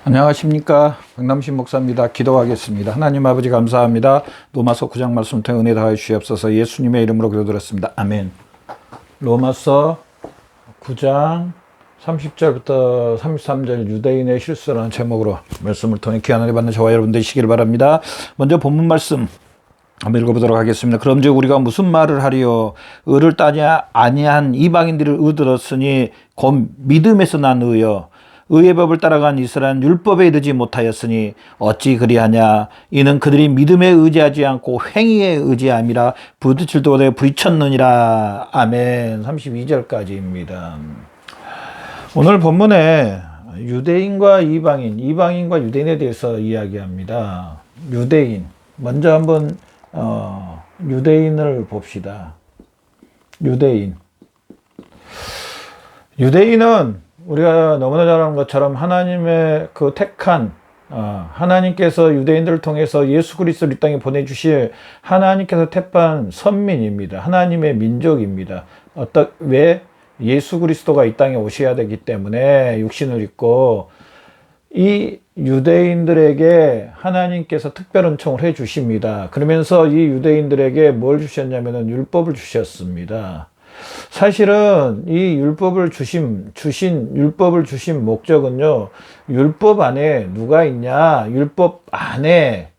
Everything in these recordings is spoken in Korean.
안녕하십니까, 박남신 목사입니다. 기도하겠습니다. 하나님 아버지 감사합니다. 로마서 9장 말씀 통해 은혜 다하여 주시옵소서. 예수님의 이름으로 기도드렸습니다. 아멘. 로마서 9장 30절부터 33절 유대인의 실수라는 제목으로 말씀을 통해 귀한 은혜 받는 저와 여러분 되시길 바랍니다. 먼저 본문 말씀 한번 읽어보도록 하겠습니다. 그럼즉 우리가 무슨 말을 하리요? 의를 따지 아니한 이방인들을 의들었으니 곧 믿음에서 난 의요. 의의 법을 따라간 이스라엘은 율법에 이르지 못하였으니 어찌 그리하냐? 이는 그들이 믿음에 의지하지 않고 행위에 의지함이라 부딪힐 때에 부딪혔느니라. 아멘. 32절까지입니다. 오늘 본문에 유대인과 이방인과 유대인에 대해서 이야기합니다. 유대인, 먼저 한번 유대인을 봅시다. 유대인은 우리가 너무나 잘 아는 것처럼 하나님의 그 택한 하나님께서 유대인들을 통해서 예수 그리스도를 이 땅에 보내주실 하나님께서 택한 선민입니다. 하나님의 민족입니다. 왜? 예수 그리스도가 이 땅에 오셔야 되기 때문에 육신을 입고 이 유대인들에게 하나님께서 특별 은총을 해 주십니다. 그러면서 이 유대인들에게 뭘 주셨냐면은 율법을 주셨습니다. 사실은 이 율법을 주신 목적은요, 율법 안에 누가 있냐? 율법 안에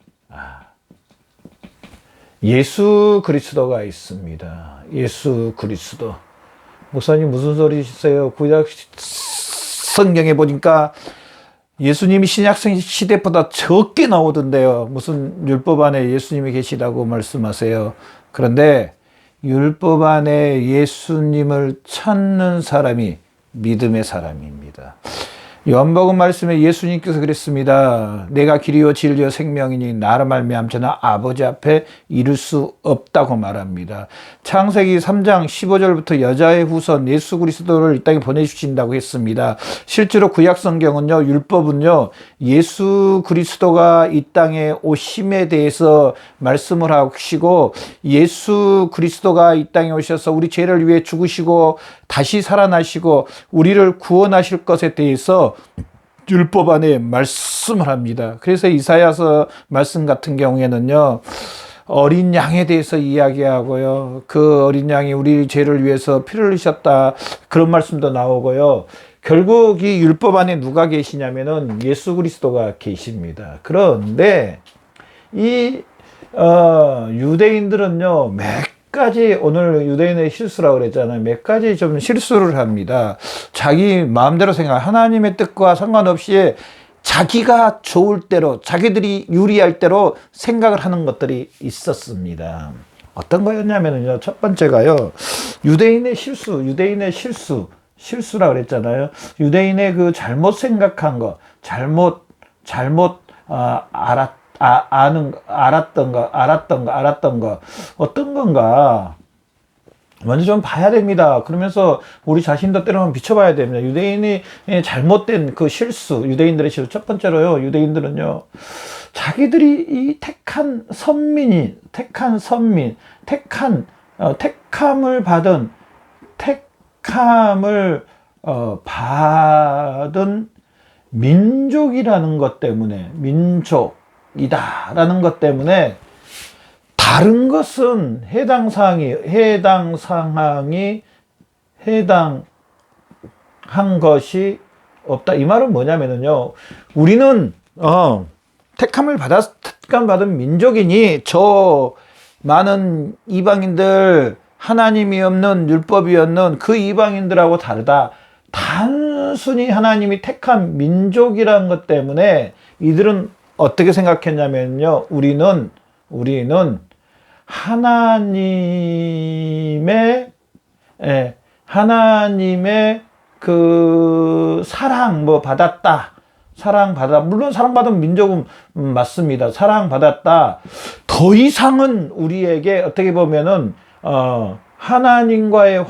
예수 그리스도가 있습니다. 예수 그리스도. 목사님 무슨 소리세요? 구약 성경에 보니까 예수님이 신약 시대보다 적게 나오던데요. 무슨 율법 안에 예수님이 계시다고 말씀하세요. 그런데 율법 안에 예수님을 찾는 사람이 믿음의 사람입니다. 요한복음 말씀에 예수님께서 그랬습니다. 내가 길이요 진리요 생명이니 나로 말미암아 저는 아버지 앞에 이룰 수 없다고 말합니다. 창세기 3장 15절부터 여자의 후손 예수 그리스도를 이 땅에 보내주신다고 했습니다. 실제로 구약 성경은요, 율법은요, 예수 그리스도가 이 땅에 오심에 대해서 말씀을 하시고 예수 그리스도가 이 땅에 오셔서 우리 죄를 위해 죽으시고 다시 살아나시고 우리를 구원하실 것에 대해서 율법 안에 말씀을 합니다. 그래서 이사야서 말씀 같은 경우에는요, 어린 양에 대해서 이야기하고요, 그 어린 양이 우리 죄를 위해서 피를 흘리셨다, 그런 말씀도 나오고요. 결국 이 율법 안에 누가 계시냐면은 예수 그리스도가 계십니다. 그런데 이 유대인들은요, 몇 가지, 오늘 유대인의 실수라고 그랬잖아요. 몇 가지 좀 실수를 합니다. 자기 마음대로 하나님의 뜻과 상관없이 자기가 좋을 대로, 자기들이 유리할 대로 생각을 하는 것들이 있었습니다. 어떤 거였냐면요, 첫 번째가요, 유대인의 실수라고 그랬잖아요. 유대인의 그 잘못 생각한 거, 알았던 거, 어떤 건가, 먼저 좀 봐야 됩니다. 그러면서 우리 자신도 때로는 비춰봐야 됩니다. 유대인이 잘못된 그 실수, 유대인들의 실수. 첫 번째로요, 유대인들은요, 자기들이 이 택함을 받은 민족이라는 것 때문에, 민족이다라는 것 때문에 다른 것은 해당 상황이 해당한 것이 없다. 이 말은 뭐냐면요, 우리는 택함을 받은 민족이니 저 많은 이방인들, 하나님이 없는 율법이 없는 그 이방인들하고 다르다. 단순히 하나님이 택한 민족이라는 것 때문에 이들은 어떻게 생각했냐면요, 우리는 하나님의 그 받았다. 물론 사랑받은 민족은 맞습니다. 사랑받았다. 더 이상은 우리에게 어떻게 보면은 하나님과의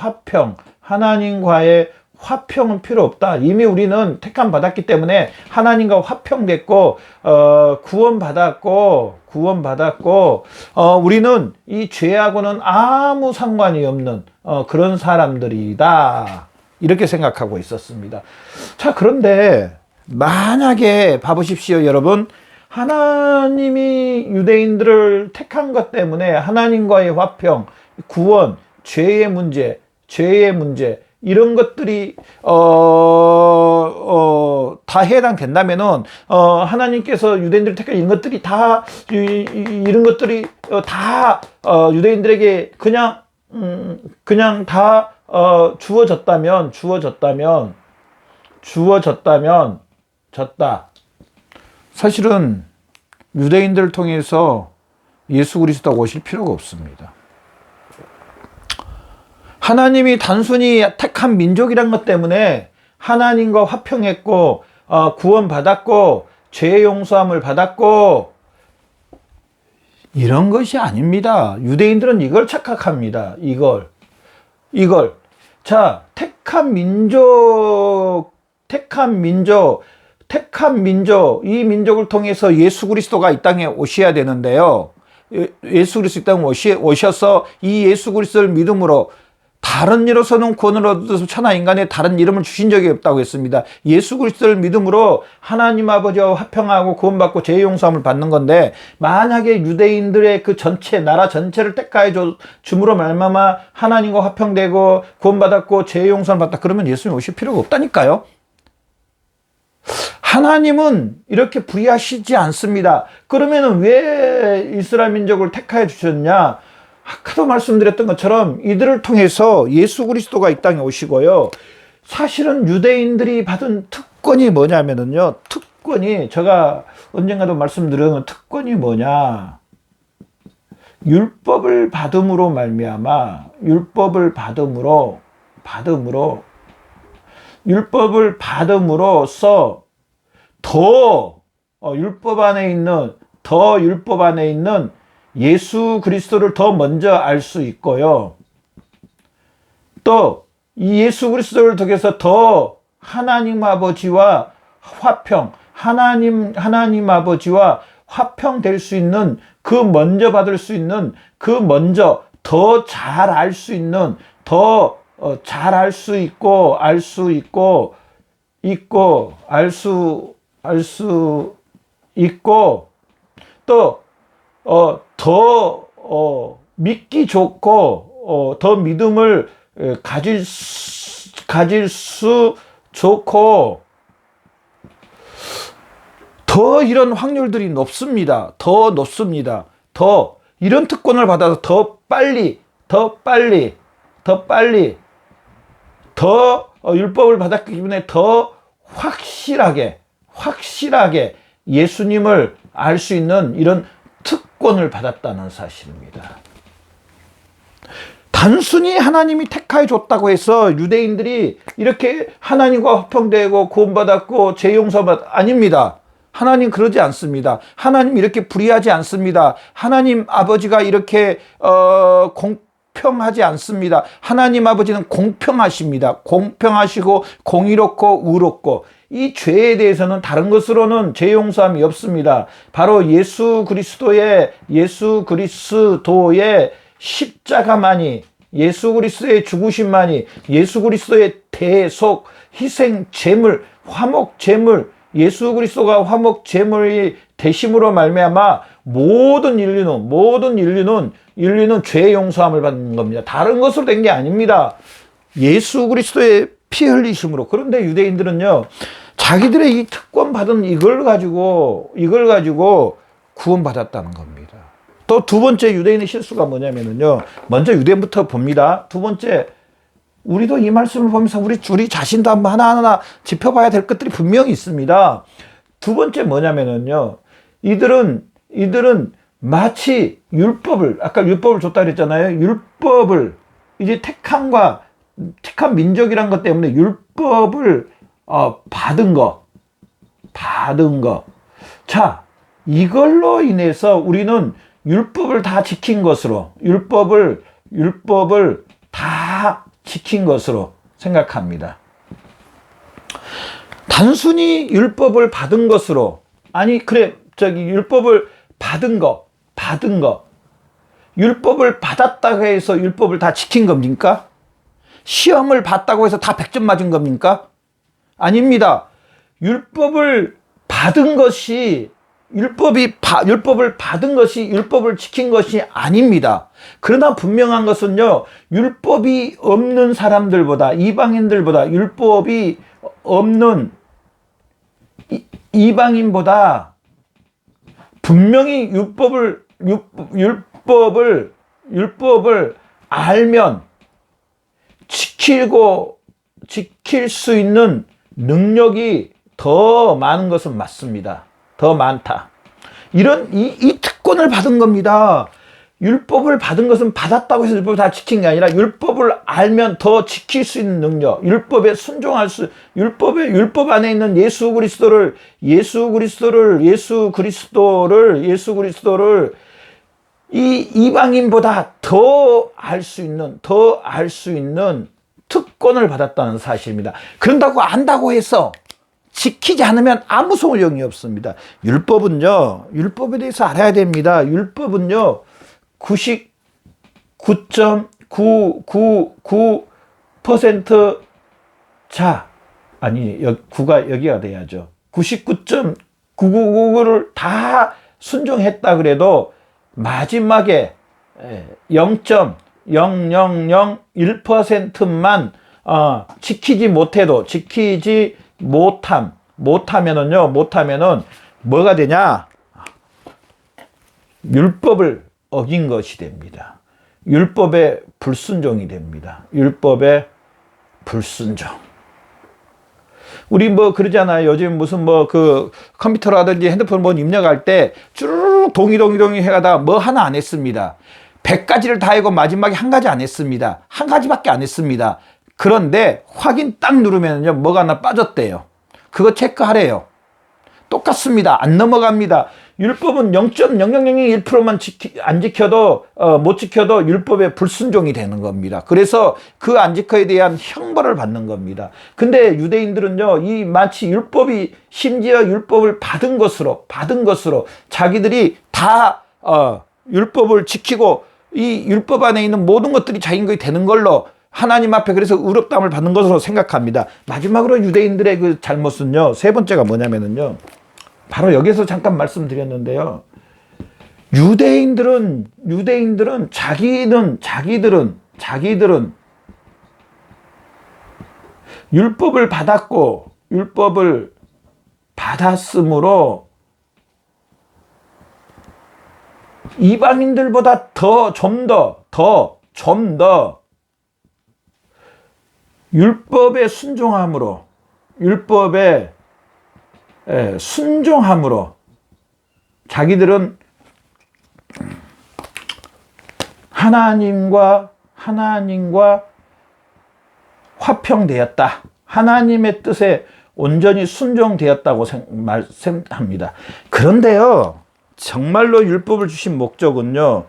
화평은 필요 없다. 이미 우리는 택함 받았기 때문에 하나님과 화평됐고, 구원받았고, 우리는 이 죄하고는 아무 상관이 없는, 그런 사람들이다. 이렇게 생각하고 있었습니다. 자, 그런데 만약에 봐보십시오, 여러분. 하나님이 유대인들을 택한 것 때문에 하나님과의 화평, 구원, 죄의 문제, 이런 것들이 다 해당된다면은 하나님께서 유대인들을 택한 이런 것들이 다 이런 것들이 다 유대인들에게 그냥 다 주어졌다면 졌다. 사실은 유대인들을 통해서 예수 그리스도가 오실 필요가 없습니다. 하나님이 단순히 택한 민족이란 것 때문에 하나님과 화평했고 구원받았고 죄 용서함을 받았고 이런 것이 아닙니다. 유대인들은 이걸 착각합니다. 이걸. 자, 택한 민족, 이 민족을 통해서 예수 그리스도가 이 땅에 오셔야 되는데요. 예수 그리스도 이 땅에 오셔서 이 예수 그리스도를 믿음으로 다른 이로서는 구원을 얻어서 천하 인간에 다른 이름을 주신 적이 없다고 했습니다. 예수 그리스도를 믿음으로 하나님 아버지와 화평하고 구원받고 죄 용서함을 받는 건데, 만약에 유대인들의 그 전체 나라 전체를 택하여 줌으로 말미암아 하나님과 화평되고 구원받았고 죄 용서함을 받다, 그러면 예수님 오실 필요가 없다니까요. 하나님은 이렇게 불의하시지 않습니다. 그러면 왜 이스라엘 민족을 택하여 주셨냐? 아까도 말씀드렸던 것처럼 이들을 통해서 예수 그리스도가 이 땅에 오시고요. 사실은 유대인들이 받은 특권이 뭐냐면은요. 제가 언젠가도 말씀드렸던 특권이 뭐냐. 율법을 받음으로 율법으로써 율법 안에 있는 예수 그리스도를 더 먼저 알 수 있고요. 또 이 예수 그리스도를 통해서 더 하나님 아버지와 하나님 아버지와 화평될 수 있는, 그 먼저 받을 수 있는, 그 먼저 더 잘 알 수 있는, 더 잘 알 수 있고 또 더 믿기 좋고 더 믿음을 가질 수 좋고 더 이런 확률들이 높습니다. 더 이런 특권을 받아서 더 빨리 율법을 받았기 때문에 더 확실하게 예수님을 알 수 있는 이런 특권을 받았다는 사실입니다. 단순히 하나님이 택하여 줬다고 해서 유대인들이 이렇게 하나님과 화평되고 구원받았고 죄 용서받, 아닙니다. 하나님 그러지 않습니다. 하나님 이렇게 불의하지 않습니다. 하나님 아버지가 이렇게 공평하지 않습니다. 하나님 아버지는 공평하십니다. 공평하시고 공의롭고 의롭고, 이 죄에 대해서는 다른 것으로는 죄 용서함이 없습니다. 바로 예수 그리스도의 십자가만이, 예수 그리스도의 죽으심만이, 예수 그리스도의 대속, 희생, 제물, 화목 제물, 예수 그리스도가 화목 제물이 되심으로 말미암아 모든 인류는 죄 용서함을 받는 겁니다. 다른 것으로 된 게 아닙니다. 예수 그리스도의 피 흘리심으로. 그런데 유대인들은요, 자기들의 이 특권 받은 이걸 가지고 구원받았다는 겁니다. 또 두 번째 유대인의 실수가 뭐냐면요, 먼저 유대인부터 봅니다. 두 번째, 우리도 이 말씀을 보면서 우리 자신도 한번 하나하나 짚어봐야 될 것들이 분명히 있습니다. 두 번째 뭐냐면요, 이들은 마치 아까 율법을 줬다 그랬잖아요. 율법을 이제 택한 민족이란 것 때문에 율법을 받은 거. 자, 이걸로 인해서 우리는 율법을 다 지킨 것으로, 율법을 다 지킨 것으로 생각합니다. 단순히 율법을 받은 것으로, 율법을 받은 거. 율법을 받았다고 해서 율법을 다 지킨 겁니까? 시험을 봤다고 해서 다 100점 맞은 겁니까? 아닙니다. 율법을 받은 것이 율법을 받은 것이 율법을 지킨 것이 아닙니다. 그러나 분명한 것은요, 율법이 없는 사람들보다, 이방인들보다, 율법이 없는 이방인보다 분명히 율법을 알면 지킬 수 있는 능력이 더 많은 것은 맞습니다. 더 많다. 이 특권을 받은 겁니다. 율법을 받은 것은 받았다고 해서 율법을 다 지킨 게 아니라 율법을 알면 더 지킬 수 있는 능력, 율법에 순종할 율법 안에 있는 예수 그리스도를 이 이방인보다 더 알 수 있는 특권을 받았다는 사실입니다. 그런다고 안다고 해서 지키지 않으면 아무 소용이 없습니다. 율법에 대해서 알아야 됩니다. 율법은요, 99.999% 구가 여기가 돼야죠. 99.999를 다 순종했다 그래도 마지막에 0.0001%만 지키지 못하면은 뭐가 되냐? 율법을 어긴 것이 됩니다. 율법의 불순종이 됩니다. 율법의 불순종. 우리 그러잖아요. 요즘 무슨 컴퓨터라든지 핸드폰 입력할 때 쭈르륵 동이 해가다가 하나 안 했습니다. 100가지를 다 하고 마지막에 한 가지 안 했습니다. 한 가지밖에 안 했습니다. 그런데 확인 딱 누르면요, 뭐가 하나 빠졌대요. 그거 체크하래요. 똑같습니다. 안 넘어갑니다. 율법은 0.0001%만 안 지켜도 못 지켜도 율법의 불순종이 되는 겁니다. 그래서 그 안 지켜에 대한 형벌을 받는 겁니다. 근데 유대인들은요, 마치 심지어 율법을 받은 것으로 자기들이 다 율법을 지키고 이 율법 안에 있는 모든 것들이 자기 것이 되는 걸로 하나님 앞에 그래서 의롭다함을 받는 것으로 생각합니다. 마지막으로 유대인들의 그 잘못은요, 세 번째가 뭐냐면은요, 바로 여기서 잠깐 말씀드렸는데요. 유대인들은 자기들은 율법을 받았고 율법을 받았으므로 이방인들보다 좀 더 율법에 순종함으로 자기들은 하나님과 화평되었다. 하나님의 뜻에 온전히 순종되었다고 생각합니다. 그런데요, 정말로 율법을 주신 목적은요,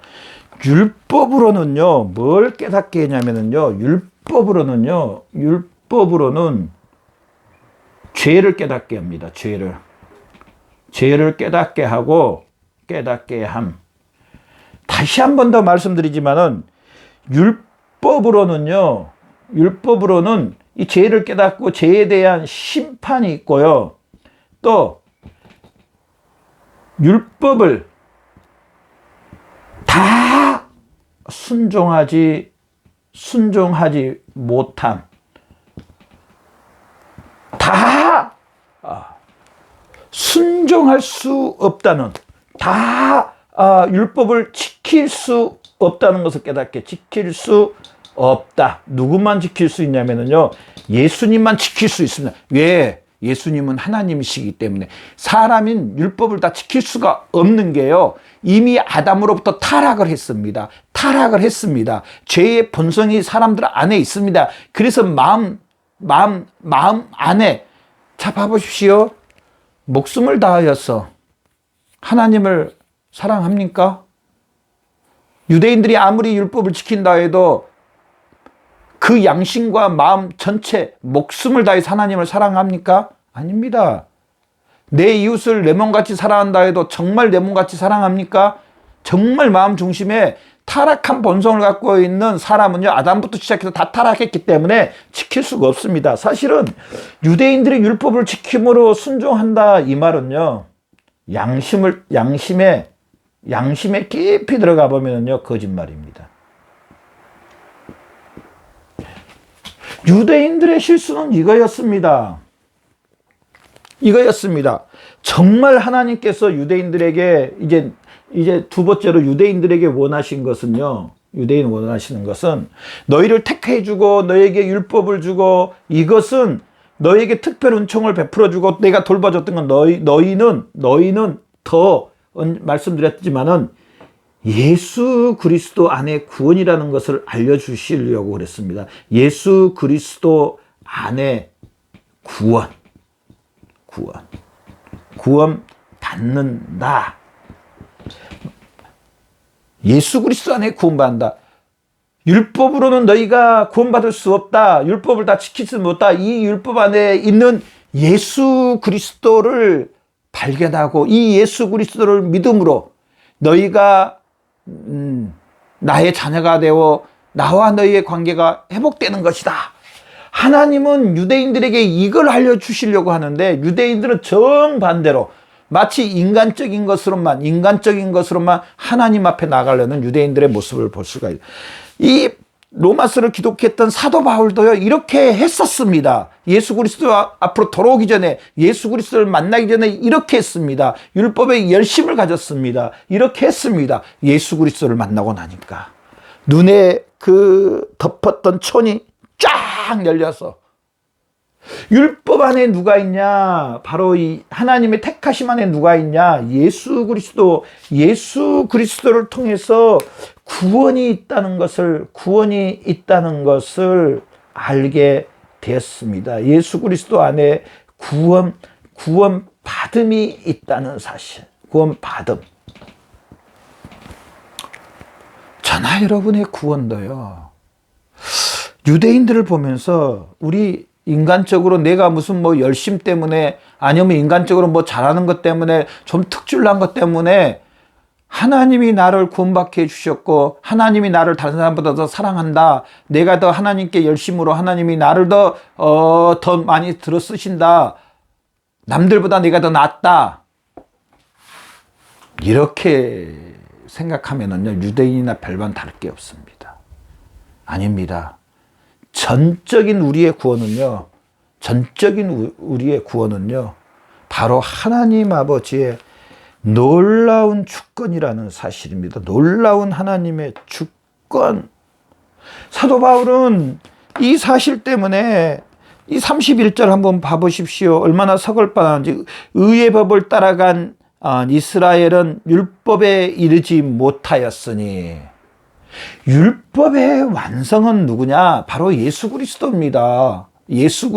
율법으로는요, 뭘 깨닫게 했냐면요, 율법으로는 죄를 깨닫게 합니다. 죄를 깨닫게 함. 다시 한 번 더 말씀드리지만은 율법으로는 이 죄를 깨닫고 죄에 대한 심판이 있고요. 또 율법을 다 순종하지 못함. 다 순종할 수 없다는, 율법을 지킬 수 없다는 것을 깨닫게. 지킬 수 없다. 누구만 지킬 수 있냐면요, 예수님만 지킬 수 있습니다. 왜? 예수님은 하나님이시기 때문에. 사람인 율법을 다 지킬 수가 없는 게요, 이미 아담으로부터 타락을 했습니다. 죄의 본성이 사람들 안에 있습니다. 그래서 마음 안에, 자, 봐보십시오. 목숨을 다하여서 하나님을 사랑합니까? 유대인들이 아무리 율법을 지킨다 해도 그 양심과 마음 전체, 목숨을 다해서 하나님을 사랑합니까? 아닙니다. 내 이웃을 내 몸같이 사랑한다 해도 정말 내 몸같이 사랑합니까? 정말 마음 중심에 타락한 본성을 갖고 있는 사람은요, 아담부터 시작해서 다 타락했기 때문에 지킬 수가 없습니다. 사실은 유대인들의 율법을 지킴으로 순종한다 이 말은요, 양심에 깊이 들어가 보면요, 거짓말입니다. 유대인들의 실수는 이거였습니다. 정말 하나님께서 유대인들에게 이제 두 번째로 유대인들에게 원하시는 것은 너희를 택해주고 너에게 율법을 주고 이것은 너에게 특별 은총을 베풀어주고 내가 돌봐줬던 건 너희는 더 말씀드렸지만은 예수 그리스도 안에 구원이라는 것을 알려주시려고 그랬습니다. 예수 그리스도 안에 구원 받는다. 예수 그리스도 안에 구원받는다. 율법으로는 너희가 구원받을 수 없다. 율법을 다 지킬 수 없다. 이 율법 안에 있는 예수 그리스도를 발견하고 이 예수 그리스도를 믿음으로 너희가 나의 자녀가 되어 나와 너희의 관계가 회복되는 것이다. 하나님은 유대인들에게 이걸 알려주시려고 하는데 유대인들은 정반대로 마치 인간적인 것으로만 하나님 앞에 나가려는 유대인들의 모습을 볼 수가 있어요. 이 로마서를 기독했던 사도 바울도요, 이렇게 했었습니다. 예수 그리스도 앞으로 돌아오기 전에, 예수 그리스도를 만나기 전에 이렇게 했습니다. 율법에 열심을 가졌습니다. 이렇게 했습니다. 예수 그리스도를 만나고 나니까 눈에 그 덮었던 촌이 쫙 열려서 율법 안에 누가 있냐? 바로 이 하나님의 택하심 안에 누가 있냐? 예수 그리스도를 통해서 구원이 있다는 것을 알게 되었습니다. 예수 그리스도 안에 구원 받음이 있다는 사실. 구원받음. 저나 여러분의 구원도요, 유대인들을 보면서 우리 인간적으로 내가 무슨 뭐 열심 때문에 아니면 인간적으로 뭐 잘하는 것 때문에 좀 특출난 것 때문에 하나님이 나를 구원받게 해주셨고 하나님이 나를 다른 사람보다 더 사랑한다. 내가 더 하나님께 열심으로 하나님이 나를 더 많이 들어 쓰신다. 남들보다 내가 더 낫다. 이렇게 생각하면은요, 유대인이나 별반 다를 게 없습니다. 아닙니다. 전적인 우리의 구원은요, 바로 하나님 아버지의 놀라운 주권이라는 사실입니다. 놀라운 하나님의 주권. 사도 바울은 이 사실 때문에 이 31절 한번 봐보십시오. 얼마나 서글뻔한지. 의의 법을 따라간 이스라엘은 율법에 이르지 못하였으니. 율법의 완성은 누구냐? 바로 예수 그리스도입니다. 예수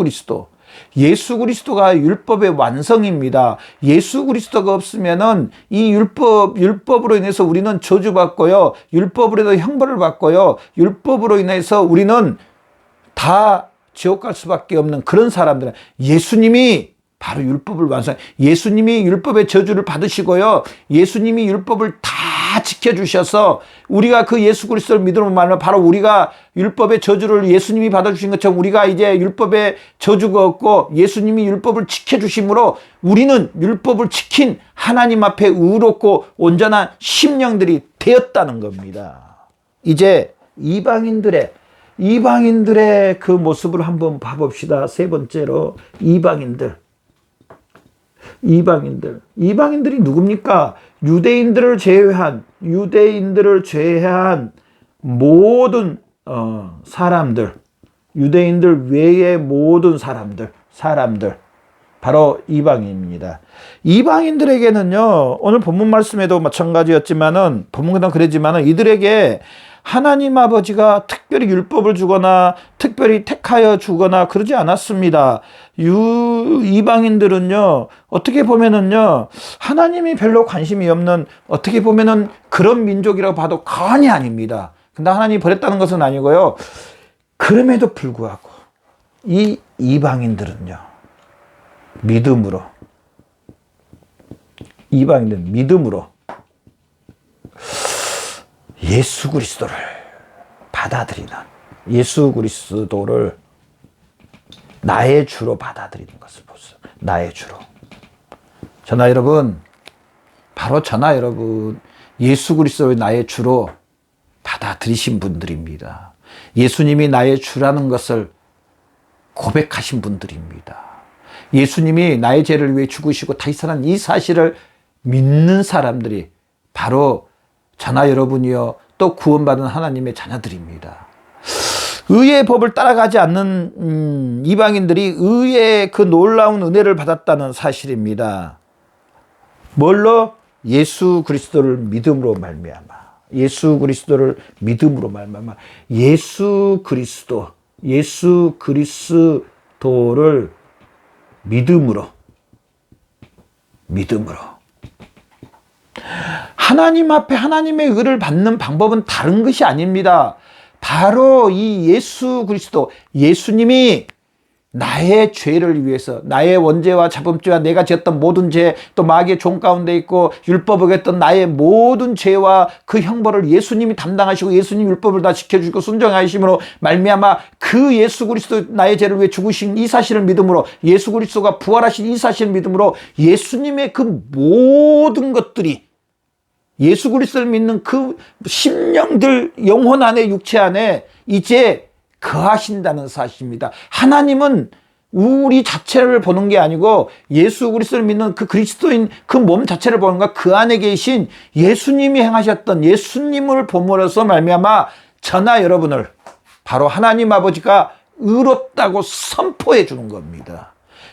그리스도가 율법의 완성입니다. 예수 그리스도가 없으면은 이 율법으로 인해서 우리는 저주받고요. 율법으로 인해서 형벌을 받고요. 율법으로 인해서 우리는 다 지옥 갈 수밖에 없는 그런 사람들. 예수님이 바로 율법을 예수님이 율법의 저주를 받으시고요. 예수님이 율법을 다 지켜주셔서 우리가 그 예수 그리스도를 믿음으로 말하면 바로 우리가 율법의 저주를 예수님이 받아주신 것처럼 우리가 이제 율법의 저주가 없고 예수님이 율법을 지켜주심으로 우리는 율법을 지킨 하나님 앞에 의롭고 온전한 심령들이 되었다는 겁니다. 이제 이방인들의 그 모습을 한번 봐봅시다. 세 번째로 이방인들이 누굽니까? 유대인들을 제외한 모든 사람들, 유대인들 외의 모든 사람들 바로 이방인입니다. 이방인들에게는요, 오늘 본문 말씀에도 마찬가지였지만은 본문은 그랬지만은 이들에게 하나님 아버지가 특별히 율법을 주거나 특별히 택하여 주거나 그러지 않았습니다. 이방인들은요, 어떻게 보면은요, 하나님이 별로 관심이 없는, 어떻게 보면은 그런 민족이라고 봐도 과언이 아닙니다. 근데 하나님이 버렸다는 것은 아니고요. 그럼에도 불구하고 이 이방인들은요, 믿음으로 예수 그리스도를 받아들이는, 예수 그리스도를 나의 주로 받아들이는 것을 보세요. 나의 주로. 저나 여러분, 바로 저나 여러분, 예수 그리스도를 나의 주로 받아들이신 분들입니다. 예수님이 나의 주라는 것을 고백하신 분들입니다. 예수님이 나의 죄를 위해 죽으시고 다시 살아난 이 사실을 믿는 사람들이 바로 저나 여러분이요, 또 구원받은 하나님의 자녀들입니다. 의의 법을 따라가지 않는 이방인들이 의의 그 놀라운 은혜를 받았다는 사실입니다. 뭘로? 예수 그리스도를 믿음으로 말미암아. 예수 그리스도를 믿음으로 말미암아. 예수 그리스도를 믿음으로. 하나님 앞에 하나님의 의를 받는 방법은 다른 것이 아닙니다. 바로 이 예수 그리스도, 예수님이 나의 죄를 위해서, 나의 원죄와 자범죄와 내가 지었던 모든 죄, 또 마귀의 종 가운데 있고 율법을 어겼던 나의 모든 죄와 그 형벌을 예수님이 담당하시고 예수님 율법을 다 지켜주시고 순종하심으로 말미암아 그 예수 그리스도 나의 죄를 위해 죽으신 이 사실을 믿음으로, 예수 그리스도가 부활하신 이 사실을 믿음으로 예수님의 그 모든 것들이, 예수 그리스도를 믿는 그 심령들, 영혼 안에, 육체 안에 이제 거하신다는 사실입니다. 하나님은 우리 자체를 보는 게 아니고 예수 그리스도를 믿는 그 그리스도인 그 몸 자체를 보는 것, 그 안에 계신 예수님이 행하셨던 예수님을 봄으로써 말미암아 저나 여러분을 바로 하나님 아버지가 의롭다고 선포해 주는 겁니다.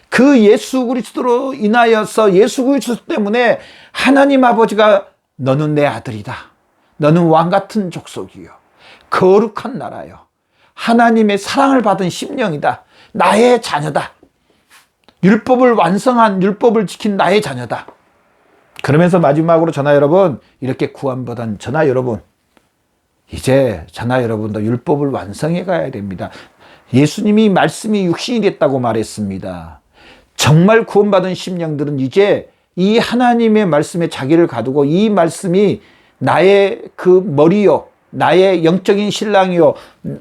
그 예수 그리스도로 인하여서, 예수 그리스도 때문에 하나님 아버지가 너는 내 아들이다. 너는 왕같은 족속이요. 거룩한 나라요. 하나님의 사랑을 받은 심령이다. 나의 자녀다. 율법을 완성한, 율법을 지킨 나의 자녀다. 그러면서 마지막으로 저나 여러분, 이렇게 구원받은 저나 여러분, 이제 저나 여러분도 율법을 완성해 가야 됩니다. 예수님이 말씀이 육신이 됐다고 말했습니다. 정말 구원받은 심령들은 이제 이 하나님의 말씀에 자기를 가두고 이 말씀이 나의 그 머리요, 나의 영적인 신랑이요,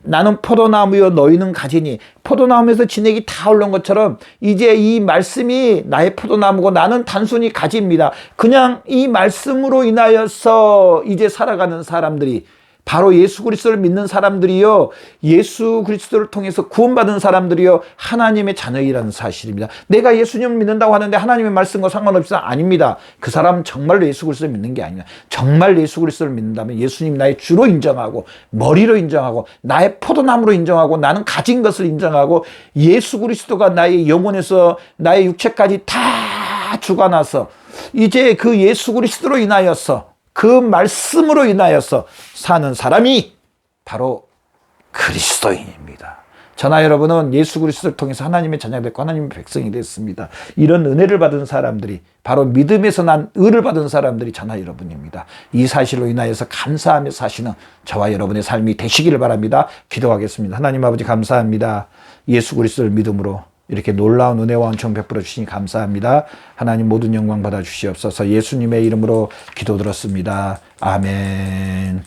나는 포도나무요 너희는 가지니, 포도나무에서 진액이 다 올라온 것처럼 이제 이 말씀이 나의 포도나무고 나는 단순히 가지입니다. 그냥 이 말씀으로 인하여서 이제 살아가는 사람들이 바로 예수 그리스도를 믿는 사람들이요, 예수 그리스도를 통해서 구원받은 사람들이요, 하나님의 자녀이라는 사실입니다. 내가 예수님을 믿는다고 하는데 하나님의 말씀과 상관없이 아닙니다. 그 사람은 정말로 예수 그리스도를 믿는 게 아닙니다. 정말 예수 그리스도를 믿는다면 예수님 나의 주로 인정하고, 머리로 인정하고, 나의 포도나무로 인정하고, 나는 가진 것을 인정하고, 예수 그리스도가 나의 영혼에서 나의 육체까지 다 주관해서 이제 그 예수 그리스도로 인하여서, 그 말씀으로 인하여서 사는 사람이 바로 그리스도인입니다. 저나 여러분은 예수 그리스도를 통해서 하나님의 자녀가 됐고 하나님의 백성이 됐습니다. 이런 은혜를 받은 사람들이, 바로 믿음에서 난 의를 받은 사람들이 저나 여러분입니다. 이 사실로 인하여서 감사하며 사시는 저와 여러분의 삶이 되시기를 바랍니다. 기도하겠습니다. 하나님 아버지 감사합니다. 예수 그리스도를 믿음으로 이렇게 놀라운 은혜와 은총 베풀어 주시니 감사합니다. 하나님 모든 영광 받아 주시옵소서. 예수님의 이름으로 기도 들었습니다. 아멘.